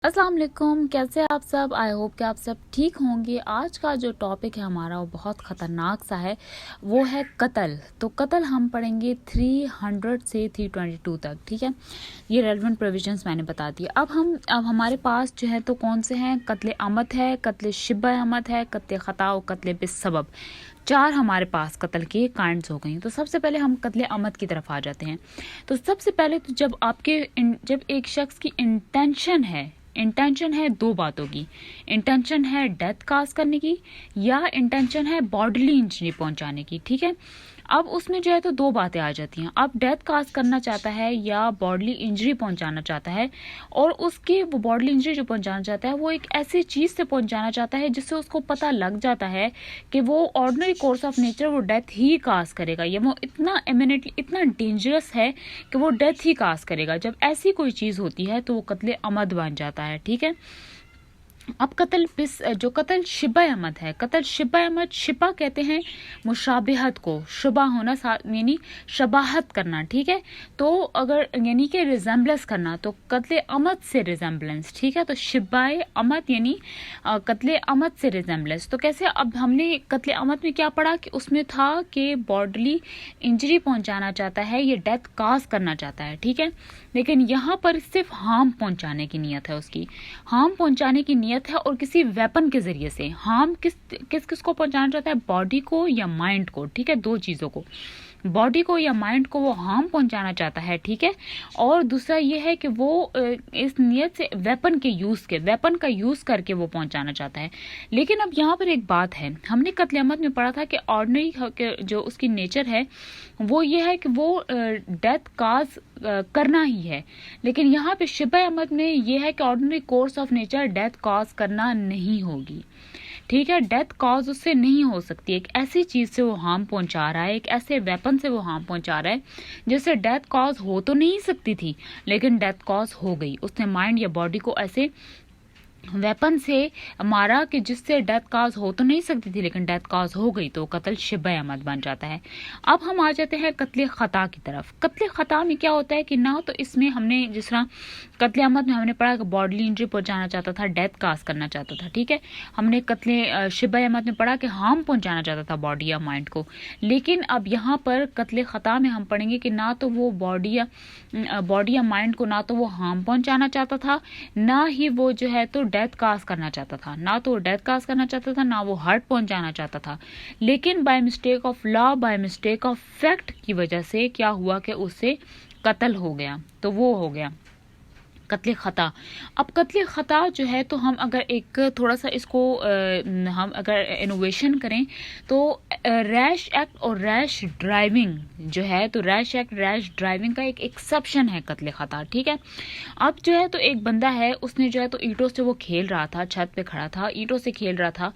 السلام علیکم، کیسے آپ سب؟ آئی ہوپ کہ آپ سب ٹھیک ہوں گے۔ آج کا جو ٹاپک ہے ہمارا وہ بہت خطرناک سا ہے، وہ ہے قتل۔ تو قتل ہم پڑھیں گے 300 سے 322 تک، ٹھیک ہے؟ یہ ریلیونٹ پروویژنس میں نے بتا دی۔ اب ہمارے پاس جو ہے تو کون سے ہیں؟ قتل عمد ہے، قتل شبہ عمد ہے، قتل خطا اور قتل بالسبب۔ 4 ہمارے پاس قتل کی کائنڈز ہو گئی ہیں۔ تو سب سے پہلے ہم قتل عمد کی طرف آ جاتے ہیں۔ تو سب سے پہلے تو جب ایک شخص کی انٹینشن ہے 2 باتوں کی، انٹینشن ہے ڈیتھ کاز کرنے کی یا انٹینشن ہے باڈیلی انجری پہنچانے کی، ٹھیک ہے؟ اب اس میں جو ہے تو 2 باتیں آ جاتی ہیں۔ اب ڈیتھ کاز کرنا چاہتا ہے یا باڈیلی انجری پہنچانا چاہتا ہے، اور اس کی وہ باڈیلی انجری جو پہنچانا چاہتا ہے وہ ایک ایسی چیز سے پہنچانا چاہتا ہے جس سے اس کو پتہ لگ جاتا ہے کہ وہ آرڈنری کورس آف نیچر وہ ڈیتھ ہی کاز کرے گا، یا وہ اتنا امینے اتنا ڈینجرس ہے کہ وہ ڈیتھ ہی کاز کرے گا۔ جب ایسی کوئی چیز ہوتی ہے تو وہ قتل عمد بن جاتا ہے، ٹھیک ہے؟ اب جو قتل شبہ عمد ہے، قتل شبہ عمد، شبہ کہتے ہیں مشابہت کو، شبہ ہونا یعنی شباہت کرنا، ٹھیک ہے؟ تو اگر یعنی کہ ریزمبلنس کرنا، تو قتل عمد سے ریزمبلنس، ٹھیک ہے؟ تو شبہ عمد یعنی قتل عمد سے ریزمبلنس۔ تو کیسے؟ اب ہم نے قتل عمد میں کیا پڑھا کہ اس میں تھا کہ باڈیلی انجری پہنچانا چاہتا ہے، یہ ڈیتھ کاز کرنا چاہتا ہے، ٹھیک ہے؟ لیکن یہاں پر صرف ہارم پہنچانے کی نیت ہے، اس کی ہارم پہنچانے کی نیت ہے، اور کسی ویپن کے ذریعے سے۔ ہارم کس کو پہنچانا چاہتا ہے؟ باڈی کو یا مائنڈ کو، ٹھیک ہے؟ 2 چیزوں کو، باڈی کو یا مائنڈ کو وہ ہارم پہنچانا چاہتا ہے، ٹھیک ہے؟ اور دوسرا یہ ہے کہ وہ اس نیت سے ویپن کا یوز کر کے وہ پہنچانا چاہتا ہے۔ لیکن اب یہاں پر ایک بات ہے، ہم نے قتل عمد میں پڑھا تھا کہ آرڈنری جو اس کی نیچر ہے وہ یہ ہے کہ وہ ڈیتھ کاز کرنا ہی ہے، لیکن یہاں پہ شبہ عمد میں یہ ہے کہ ordinary course of nature death cause کرنا نہیں ہوگی، ٹھیک ہے؟ ڈیتھ کاز اس سے نہیں ہو سکتی۔ ایک ایسی چیز سے وہ ہارم پہنچا رہا ہے، ایک ایسے ویپن سے وہ ہارم پہنچا رہا ہے جس سے ڈیتھ کاز ہو تو نہیں سکتی تھی، لیکن ڈیتھ کاز ہو گئی۔ اس نے مائنڈ یا باڈی کو ایسے ویپن سے مارا کہ جس سے ڈیتھ کاز ہو تو نہیں سکتی تھی، لیکن ڈیتھ کاز ہو گئی، تو قتل شبہ عمد بن جاتا ہے۔ اب ہم آ جاتے ہیں قتل خطا کی طرف۔ قتل خطا میں کیا ہوتا ہے کہ نہ تو اس میں ہم نے جس طرح قتل عمد میں ہم نے پڑھا کہ باڈیلی انجری پہنچانا چاہتا تھا، ڈیتھ کاز کرنا چاہتا تھا، ٹھیک ہے؟ ہم نے قتل شبہ عمد میں پڑھا کہ ہارم پہنچانا چاہتا تھا باڈی یا مائنڈ کو۔ لیکن اب یہاں پر قتل خطا میں ہم پڑھیں گے کہ نہ تو وہ باڈی یا مائنڈ کو نہ تو وہ ہارم پہنچانا چاہتا تھا، نہ ہی وہ جو ہے تو ڈیتھ کاز کرنا چاہتا تھا، نہ وہ ہرٹ پہنچانا چاہتا تھا، لیکن by mistake of law, by mistake of fact کی وجہ سے کیا ہوا کہ اس سے قتل ہو گیا، تو وہ ہو گیا قتل خطا۔ اب قتل خطا جو ہے تو ہم اگر ایک تھوڑا سا اس کو ہم اگر انوویشن کریں تو ریش ایکٹ اور ریش ڈرائیونگ جو ہے تو ریش ایکٹ ریش ڈرائیونگ کا ایک ایکسپشن ہے قتل خطا، ٹھیک ہے؟ اب جو ہے تو ایک بندہ ہے، اس نے جو ہے تو اینٹوں سے وہ کھیل رہا تھا، چھت پہ کھڑا تھا، اینٹوں سے کھیل رہا تھا۔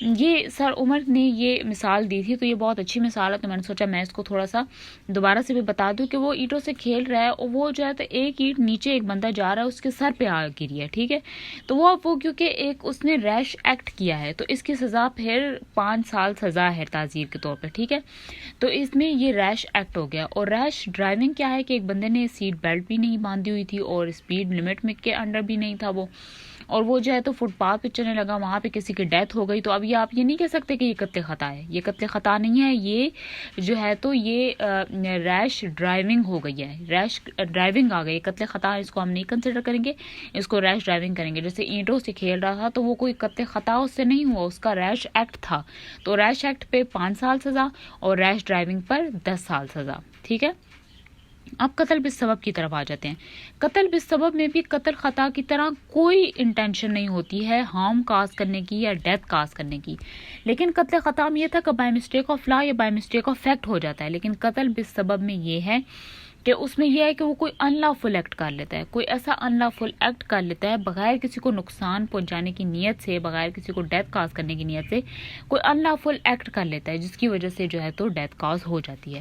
یہ سر عمر نے یہ مثال دی تھی، تو یہ بہت اچھی مثال ہے، تو میں نے سوچا میں اس کو تھوڑا سا دوبارہ سے بھی بتا دوں کہ وہ اینٹوں سے کھیل رہا ہے، اور وہ جو ہے تو ایک اینٹ نیچے ایک بندہ جا رہا ہے، اس کے سر پہ آ گری ہے، ٹھیک ہے؟ تو وہ کیونکہ ایک اس نے ریش ایکٹ کیا ہے، تو اس کی سزا پھر 5 سال سزا ہے تعزیر کے طور پہ، ٹھیک ہے؟ تو اس میں یہ ریش ایکٹ ہو گیا۔ اور ریش ڈرائیونگ کیا ہے کہ ایک بندے نے سیٹ بیلٹ بھی نہیں باندھی ہوئی تھی اور اسپیڈ لمٹ میں کے انڈر بھی نہیں تھا وہ، اور وہ جو ہے تو فٹ پاتھ پہ چلنے لگا، وہاں پہ کسی کی ڈیتھ ہو گئی۔ تو اب یہ آپ یہ نہیں کہہ سکتے کہ یہ قتل خطا ہے، یہ قتل خطا نہیں ہے، یہ جو ہے تو یہ ریش ڈرائیونگ ہو گئی ہے، ریش ڈرائیونگ آ گئی۔ قتل خطا اس کو ہم نہیں کنسیڈر کریں گے، اس کو ریش ڈرائیونگ کریں گے۔ جیسے اینٹوں سے کھیل رہا تھا تو وہ کوئی قتل خطا اس سے نہیں ہوا، اس کا ریش ایکٹ تھا، تو ریش ایکٹ پہ 5 سال سزا اور ریش ڈرائیونگ پر 10 سال سزا، ٹھیک ہے؟ اب قتل بالسبب کی طرف آ جاتے ہیں۔ قتل بالسبب میں بھی قتل خطا کی طرح کوئی انٹینشن نہیں ہوتی ہے ہارم کاز کرنے کی یا ڈیتھ کاز کرنے کی، لیکن قتل خطا میں یہ تھا کہ بائی مسٹیک آف لا یا بائی مسٹیک آف فیکٹ ہو جاتا ہے، لیکن قتل بالسبب میں یہ ہے کہ اس میں یہ ہے کہ وہ کوئی ان لافل ایکٹ کر لیتا ہے، کوئی ایسا ان لافل ایکٹ کر لیتا ہے بغیر کسی کو نقصان پہنچانے کی نیت سے، بغیر کسی کو ڈیتھ کاز کرنے کی نیت سے کوئی ان لافل ایکٹ کر لیتا ہے، جس کی وجہ سے جو ہے تو ڈیتھ کاز ہو جاتی ہے۔